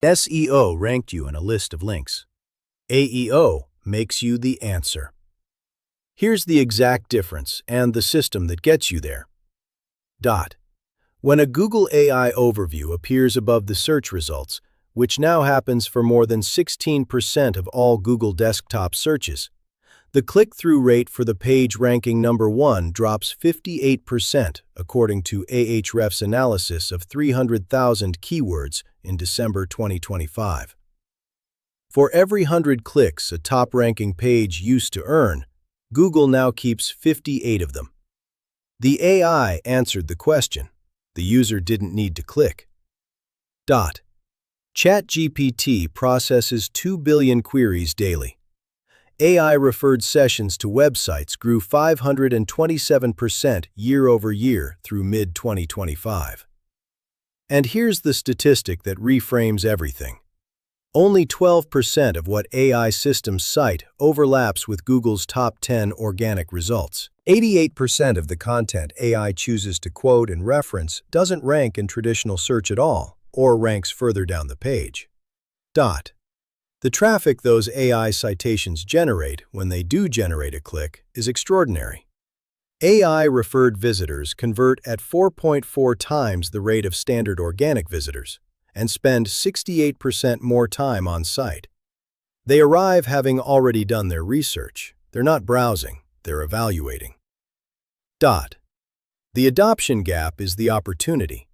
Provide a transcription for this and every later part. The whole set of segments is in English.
SEO ranked you in a list of links. AEO makes you the answer. Here's the exact difference and the system that gets you there. When a Google AI overview appears above the search results, which now happens for more than 16% of all Google desktop searches, the click-through rate for the page ranking number 1 drops 58% according to Ahrefs analysis of 300,000 keywords in December 2025. For every 100 clicks a top-ranking page used to earn, Google now keeps 58 of them. The AI answered the question. The user didn't need to click. ChatGPT processes 2 billion queries daily. AI-referred sessions to websites grew 527% year-over-year through mid-2025. And here's the statistic that reframes everything. Only 12% of what AI systems cite overlaps with Google's top 10 organic results. 88% of the content AI chooses to quote and reference doesn't rank in traditional search at all, or ranks further down the page. The traffic those AI citations generate when they do generate a click is extraordinary. AI-referred visitors convert at 4.4 times the rate of standard organic visitors and spend 68% more time on site. They arrive having already done their research. They're not browsing, they're evaluating. The adoption gap is the opportunity.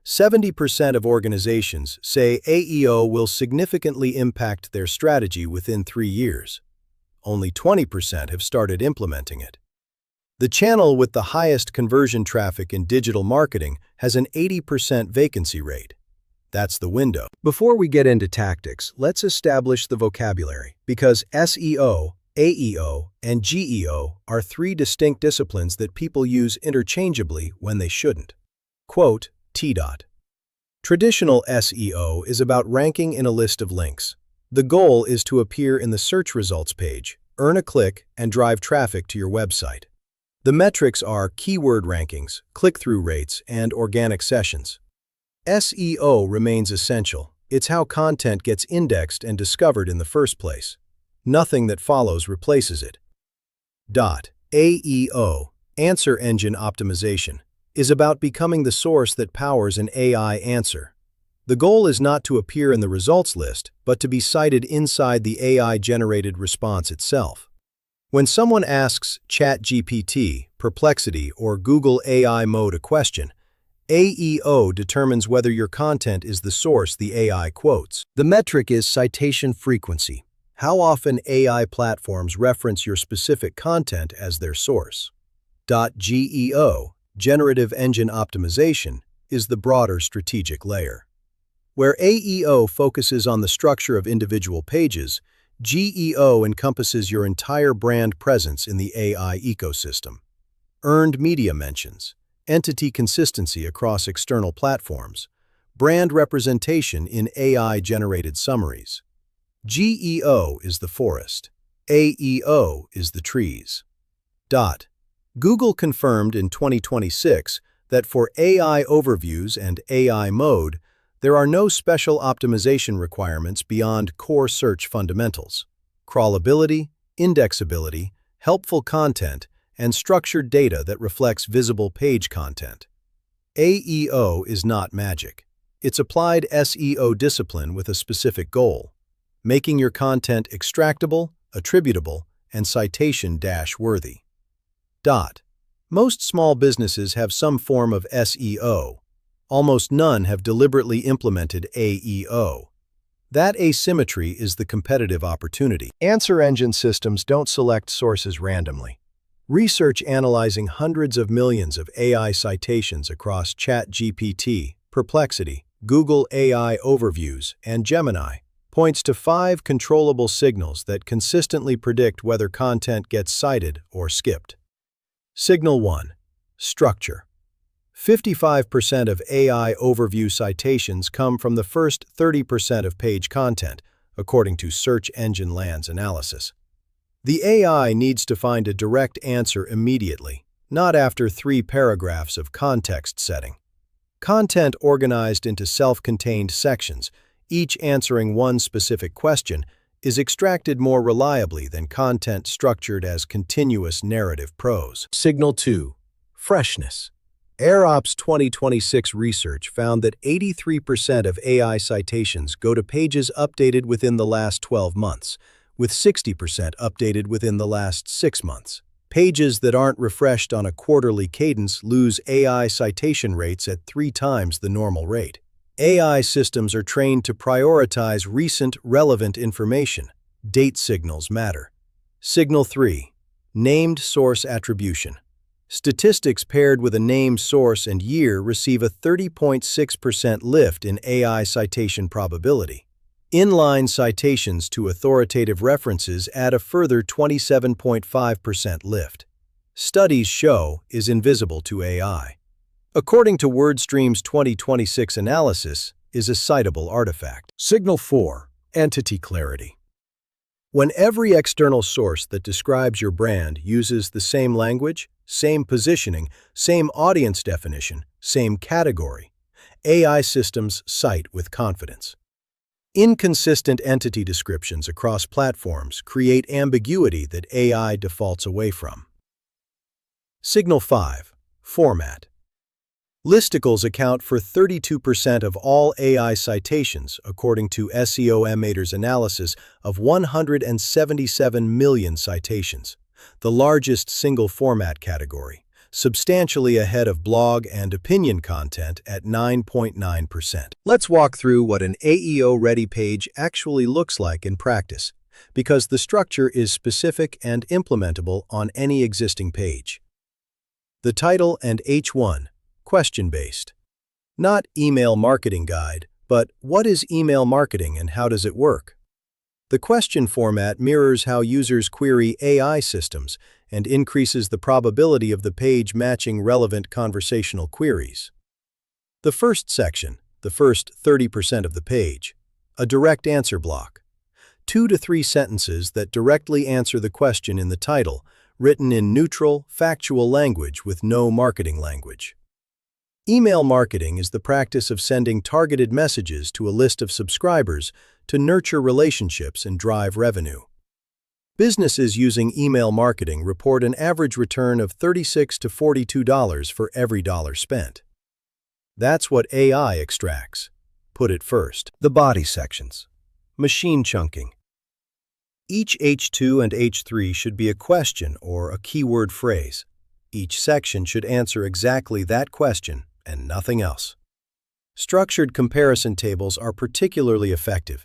70% of organizations say AEO will significantly impact their strategy within 3 years. Only 20% have started implementing it. The channel with the highest conversion traffic in digital marketing has an 80% vacancy rate. That's the window. Before we get into tactics, let's establish the vocabulary, because SEO, AEO, and GEO are 3 distinct disciplines that people use interchangeably when they shouldn't. Quote, Traditional SEO is about ranking in a list of links. The goal is to appear in the search results page, earn a click, and drive traffic to your website. The metrics are keyword rankings, click-through rates, and organic sessions. SEO remains essential. It's how content gets indexed and discovered in the first place. Nothing that follows replaces it. AEO, Answer Engine Optimization, is about becoming the source that powers an AI answer. The goal is not to appear in the results list, but to be cited inside the AI-generated response itself. When someone asks ChatGPT, Perplexity, or Google AI Mode a question, AEO determines whether your content is the source the AI quotes. The metric is citation frequency, how often AI platforms reference your specific content as their source. GEO, Generative Engine Optimization, is the broader strategic layer. Where AEO focuses on the structure of individual pages, GEO encompasses your entire brand presence in the AI ecosystem. Earned media mentions, entity consistency across external platforms, brand representation in AI-generated summaries. GEO is the forest. AEO is the trees. Google confirmed in 2026 that for AI overviews and AI mode, there are no special optimization requirements beyond core search fundamentals: crawlability, indexability, helpful content, and structured data that reflects visible page content. AEO is not magic. It's applied SEO discipline with a specific goal: making your content extractable, attributable, and citation-worthy. Most small businesses have some form of SEO. Almost none have deliberately implemented AEO. That asymmetry is the competitive opportunity. Answer engine systems don't select sources randomly. Research analyzing hundreds of millions of AI citations across ChatGPT, Perplexity, Google AI Overviews, and Gemini points to 5 controllable signals that consistently predict whether content gets cited or skipped. Signal 1. Structure. 55% of AI overview citations come from the first 30% of page content, according to Search Engine Land's analysis. The AI needs to find a direct answer immediately, not after 3 paragraphs of context setting. Content organized into self-contained sections, each answering one specific question, is extracted more reliably than content structured as continuous narrative prose. Signal 2. Freshness. Ahrefs 2026 research found that 83% of AI citations go to pages updated within the last 12 months, with 60% updated within the last 6 months. Pages that aren't refreshed on a quarterly cadence lose AI citation rates at 3 times the normal rate. AI systems are trained to prioritize recent, relevant information. Date signals matter. Signal 3. Named source attribution. Statistics paired with a named source and year receive a 30.6% lift in AI citation probability. Inline citations to authoritative references add a further 27.5% lift. Studies show is invisible to AI. According to WordStream's 2026 analysis, is a citable artifact. Signal 4. Entity clarity. When every external source that describes your brand uses the same language, same positioning, same audience definition, same category, AI systems cite with confidence. Inconsistent entity descriptions across platforms create ambiguity that AI defaults away from. Signal 5. Format. Listicles account for 32% of all AI citations, according to SEO Emater's analysis of 177 million citations, the largest single format category, substantially ahead of blog and opinion content at 9.9%. Let's walk through what an AEO-ready page actually looks like in practice, because the structure is specific and implementable on any existing page. The title and H1. Question-based. Not email marketing guide, but what is email marketing and how does it work? The question format mirrors how users query AI systems and increases the probability of the page matching relevant conversational queries. The first section, the first 30% of the page, a direct answer block. 2 to 3 sentences that directly answer the question in the title, written in neutral, factual language with no marketing language. Email marketing is the practice of sending targeted messages to a list of subscribers to nurture relationships and drive revenue. Businesses using email marketing report an average return of $36 to $42 for every dollar spent. That's what AI extracts. Put it first. The body sections. Machine chunking. Each H2 and H3 should be a question or a keyword phrase. Each section should answer exactly that question and nothing else. Structured comparison tables are particularly effective.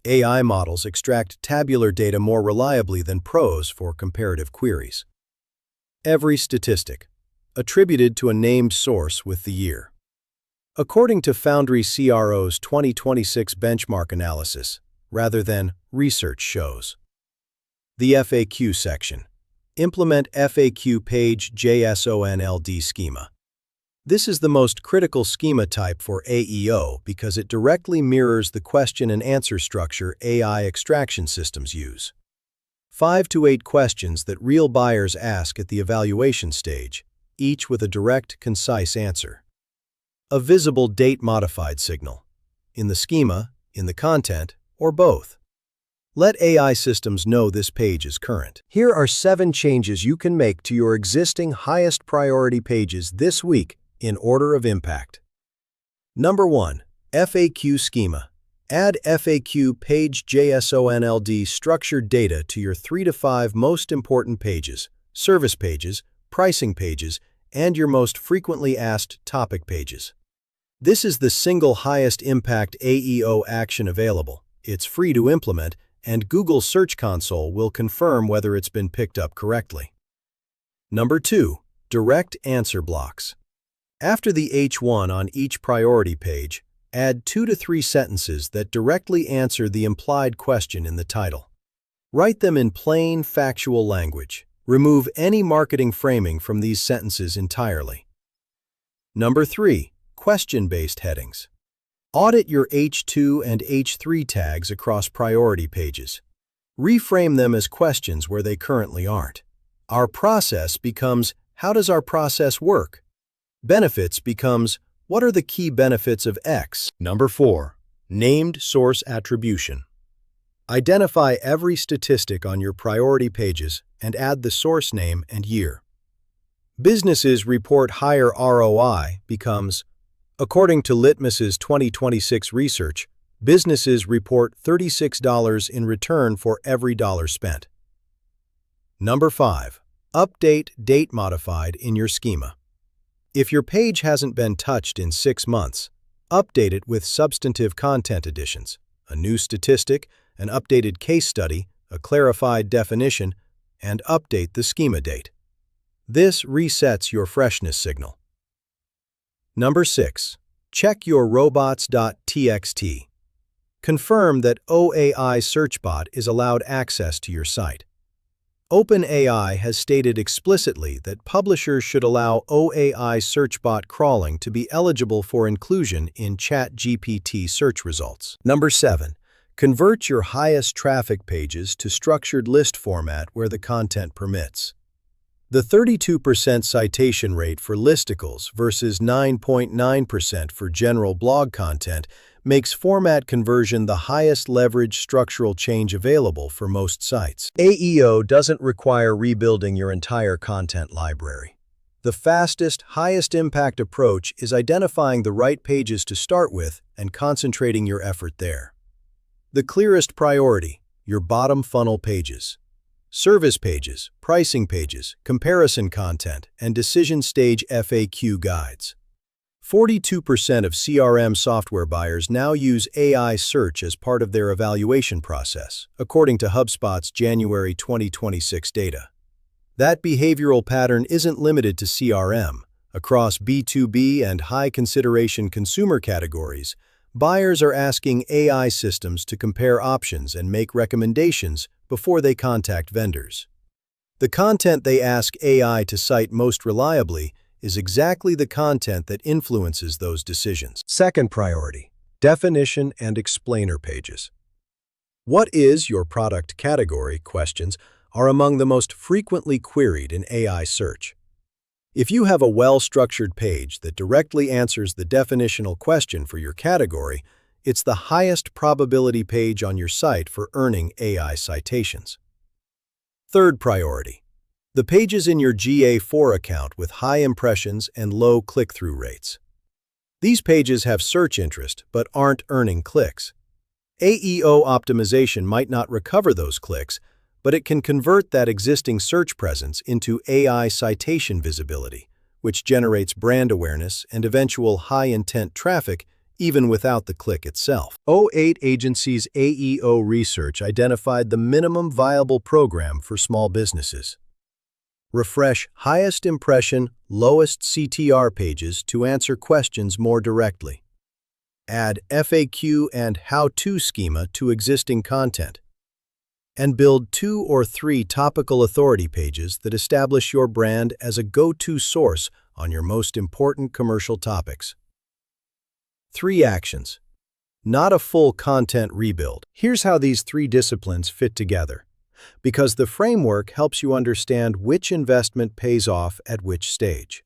AI models extract tabular data more reliably than prose for comparative queries. Every statistic, attributed to a named source with the year. According to Foundry CRO's 2026 benchmark analysis, rather than research shows. The FAQ section. Implement FAQ page JSONLD schema. This is the most critical schema type for AEO because it directly mirrors the question and answer structure AI extraction systems use. 5 to 8 questions that real buyers ask at the evaluation stage, each with a direct, concise answer. A visible date-modified signal. In the schema, in the content, or both. Let AI systems know this page is current. Here are 7 changes you can make to your existing highest priority pages this week in order of impact. Number 1. FAQ schema. Add FAQ page JSONLD structured data to your 3 to 5 most important pages, service pages, pricing pages, and your most frequently asked topic pages. This is the single highest impact AEO action available. It's free to implement, and Google Search Console will confirm whether it's been picked up correctly. Number 2. Direct answer blocks. After the H1 on each priority page, add 2 to 3 sentences that directly answer the implied question in the title. Write them in plain, factual language. Remove any marketing framing from these sentences entirely. Number 3. Question-based headings. Audit your H2 and H3 tags across priority pages. Reframe them as questions where they currently aren't. Our process becomes, how does our process work? Benefits becomes, what are the key benefits of X? Number 4. Named source attribution. Identify every statistic on your priority pages and add the source name and year. Businesses report higher ROI becomes, according to Litmus's 2026 research, businesses report $36 in return for every dollar spent. Number 5. Update date modified in your schema. If your page hasn't been touched in 6 months, update it with substantive content additions, a new statistic, an updated case study, a clarified definition, and update the schema date. This resets your freshness signal. Number 6. Check your robots.txt. Confirm that OAI SearchBot is allowed access to your site. OpenAI has stated explicitly that publishers should allow OAI SearchBot crawling to be eligible for inclusion in ChatGPT search results. Number 7. Convert your highest traffic pages to structured list format where the content permits. The 32% citation rate for listicles versus 9.9% for general blog content makes format conversion the highest leverage structural change available for most sites. AEO doesn't require rebuilding your entire content library. The fastest, highest impact approach is identifying the right pages to start with and concentrating your effort there. The clearest priority, your bottom funnel pages. Service pages, pricing pages, comparison content, and decision stage FAQ guides. 42% of CRM software buyers now use AI search as part of their evaluation process, according to HubSpot's January 2026 data. That behavioral pattern isn't limited to CRM. Across B2B and high-consideration consumer categories, buyers are asking AI systems to compare options and make recommendations before they contact vendors. The content they ask AI to cite most reliably is exactly the content that influences those decisions. Second priority, definition and explainer pages. What is your product category questions are among the most frequently queried in AI search. If you have a well-structured page that directly answers the definitional question for your category, it's the highest probability page on your site for earning AI citations. Third priority, the pages in your GA4 account with high impressions and low click-through rates. These pages have search interest but aren't earning clicks. AEO optimization might not recover those clicks, but it can convert that existing search presence into AI citation visibility, which generates brand awareness and eventual high-intent traffic even without the click itself. O8 Agency's AEO research identified the minimum viable program for small businesses. Refresh highest impression, lowest CTR pages to answer questions more directly. Add FAQ and how-to schema to existing content. And build 2 or 3 topical authority pages that establish your brand as a go-to source on your most important commercial topics. 3 actions. Not a full content rebuild. Here's how these 3 disciplines fit together, because the framework helps you understand which investment pays off at which stage.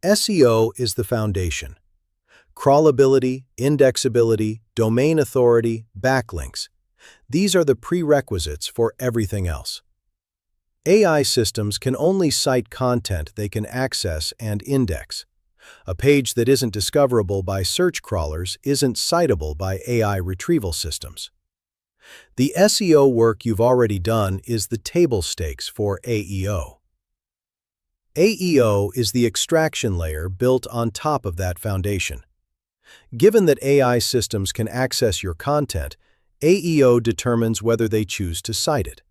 SEO is the foundation. Crawlability, indexability, domain authority, backlinks. These are the prerequisites for everything else. AI systems can only cite content they can access and index. A page that isn't discoverable by search crawlers isn't citable by AI retrieval systems. The SEO work you've already done is the table stakes for AEO. AEO is the extraction layer built on top of that foundation. Given that AI systems can access your content, AEO determines whether they choose to cite it.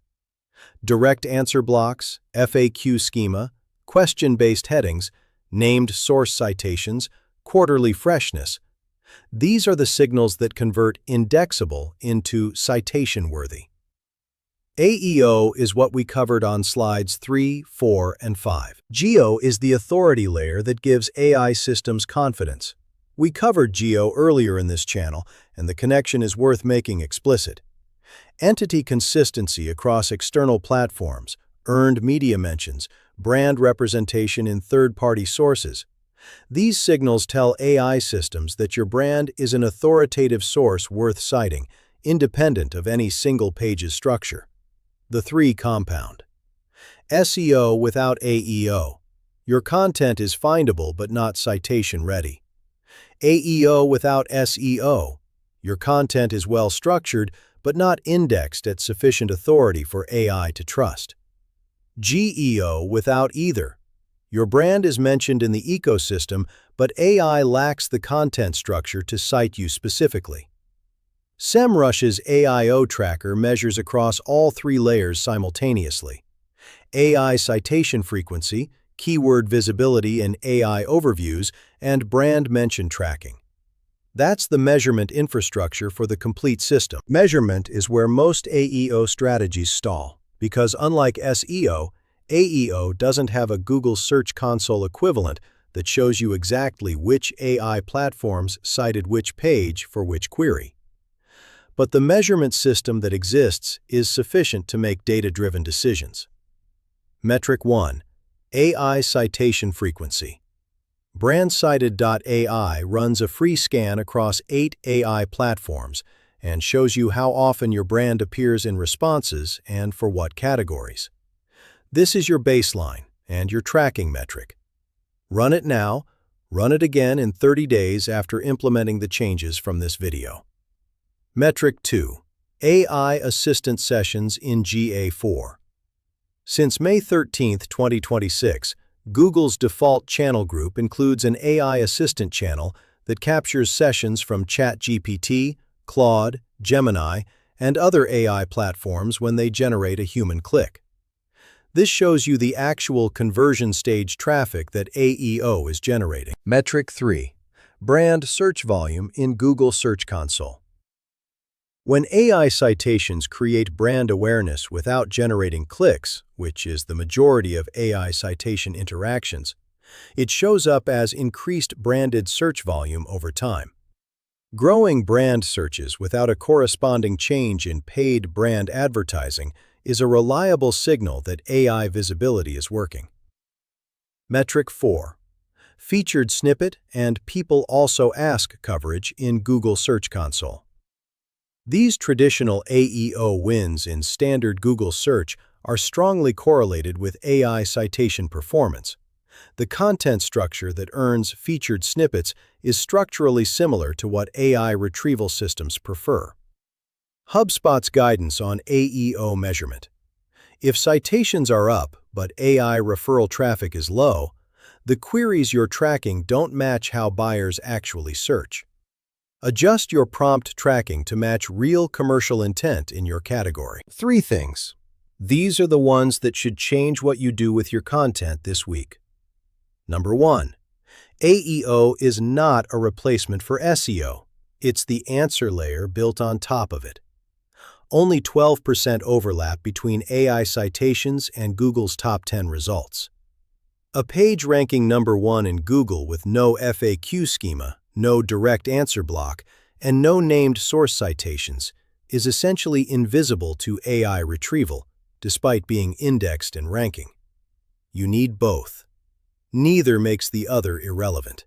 Direct answer blocks, FAQ schema, question-based headings, named source citations, quarterly freshness. These are the signals that convert indexable into citation-worthy. AEO is what we covered on slides 3, 4, and 5. Geo is the authority layer that gives AI systems confidence. We covered Geo earlier in this channel, and the connection is worth making explicit. Entity consistency across external platforms, earned media mentions, brand representation in third-party sources. These signals tell AI systems that your brand is an authoritative source worth citing, independent of any single page's structure. The three compound. SEO without AEO. Your content is findable but not citation-ready. AEO without SEO. Your content is well-structured but not indexed at sufficient authority for AI to trust. GEO without either. Your brand is mentioned in the ecosystem, but AI lacks the content structure to cite you specifically. SEMrush's AEO tracker measures across all three layers simultaneously: AI citation frequency, keyword visibility in AI overviews, and brand mention tracking. That's the measurement infrastructure for the complete system. Measurement is where most AEO strategies stall, because unlike SEO, AEO doesn't have a Google Search Console equivalent that shows you exactly which AI platforms cited which page for which query. But the measurement system that exists is sufficient to make data-driven decisions. Metric 1. AI citation frequency. BrandCited.ai runs a free scan across 8 AI platforms and shows you how often your brand appears in responses and for what categories. This is your baseline and your tracking metric. Run it now, run it again in 30 days after implementing the changes from this video. Metric 2. AI assistant sessions in GA4. Since May 13, 2026, Google's default channel group includes an AI assistant channel that captures sessions from ChatGPT, Claude, Gemini, and other AI platforms when they generate a human click. This shows you the actual conversion stage traffic that AEO is generating. Metric 3. Brand search volume in Google Search Console. When AI citations create brand awareness without generating clicks, which is the majority of AI citation interactions, it shows up as increased branded search volume over time. Growing brand searches without a corresponding change in paid brand advertising is a reliable signal that AI visibility is working. Metric 4. Featured snippet and people also ask coverage in Google Search Console. These traditional AEO wins in standard Google search are strongly correlated with AI citation performance. The content structure that earns featured snippets is structurally similar to what AI retrieval systems prefer. HubSpot's guidance on AEO measurement. If citations are up, but AI referral traffic is low, the queries you're tracking don't match how buyers actually search. Adjust your prompt tracking to match real commercial intent in your category. 3 things. These are the ones that should change what you do with your content this week. Number 1. AEO is not a replacement for SEO. It's the answer layer built on top of it. Only 12% overlap between AI citations and Google's top 10 results. A page ranking number 1 in Google with no FAQ schema, no direct answer block, and no named source citations is essentially invisible to AI retrieval, despite being indexed and ranking. You need both. Neither makes the other irrelevant.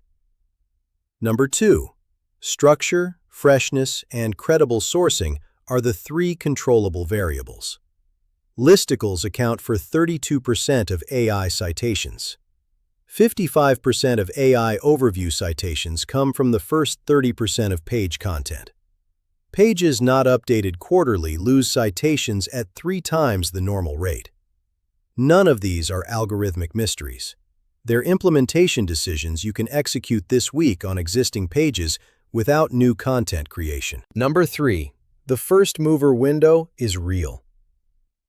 Number 2. Structure, freshness, and credible sourcing are the 3 controllable variables. Listicles account for 32% of AI citations. 55% of AI overview citations come from the first 30% of page content. Pages not updated quarterly lose citations at 3 times the normal rate. None of these are algorithmic mysteries. They're implementation decisions you can execute this week on existing pages without new content creation. Number 3. The first mover window is real.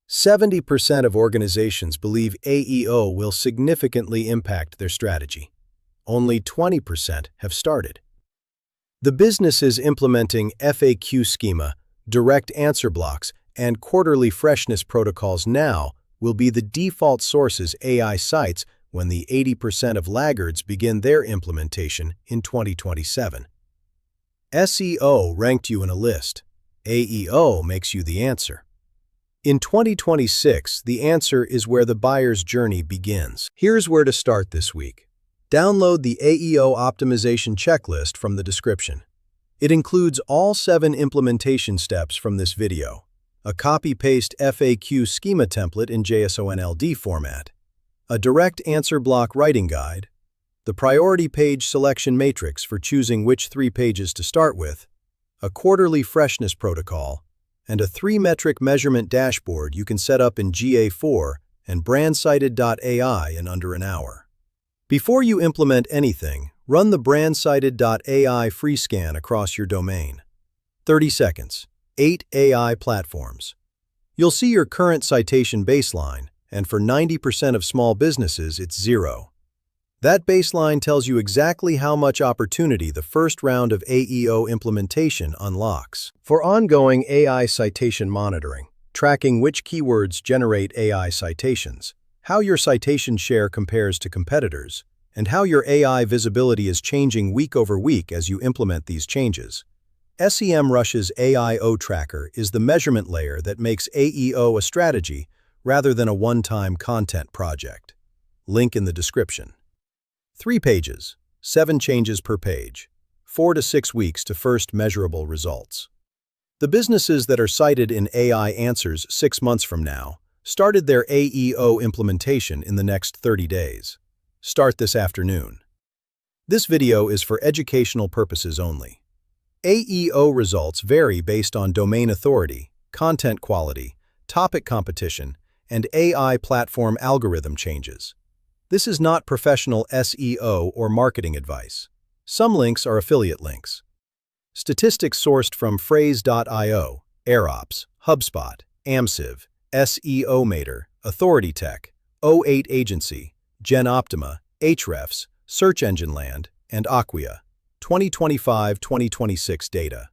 70% of organizations believe AEO will significantly impact their strategy. Only 20% have started. The businesses implementing FAQ schema, direct answer blocks, and quarterly freshness protocols now will be the default sources AI cites when the 80% of laggards begin their implementation in 2027. SEO ranked you in a list. AEO makes you the answer. In 2026, the answer is where the buyer's journey begins. Here's where to start this week. Download the AEO optimization checklist from the description. It includes all 7 implementation steps from this video, a copy-paste FAQ schema template in JSON-LD format, a direct answer block writing guide, the priority page selection matrix for choosing which 3 pages to start with, a quarterly freshness protocol, and a 3-metric measurement dashboard you can set up in GA4 and brandcited.ai in under an hour. Before you implement anything, run the brandcited.ai free scan across your domain. 30 seconds. 8 AI platforms. You'll see your current citation baseline, and for 90% of small businesses, it's 0. That baseline tells you exactly how much opportunity the first round of AEO implementation unlocks. For ongoing AI citation monitoring, tracking which keywords generate AI citations, how your citation share compares to competitors, and how your AI visibility is changing week over week as you implement these changes. SEMrush's AIO tracker is the measurement layer that makes AEO a strategy rather than a one-time content project. Link in the description. 3 pages, 7 changes per page, 4 to 6 weeks to first measurable results. The businesses that are cited in AI Answers 6 months from now started their AEO implementation in the next 30 days. Start this afternoon. This video is for educational purposes only. AEO results vary based on domain authority, content quality, topic competition, and AI platform algorithm changes. This is not professional SEO or marketing advice. Some links are affiliate links. Statistics sourced from Phrase.io, Ahrefs, HubSpot, AMSIV, SEO Mater, Authority Tech, O8 Agency, GenOptima, Ahrefs, Search Engine Land, and Acquia. 2025-2026 data.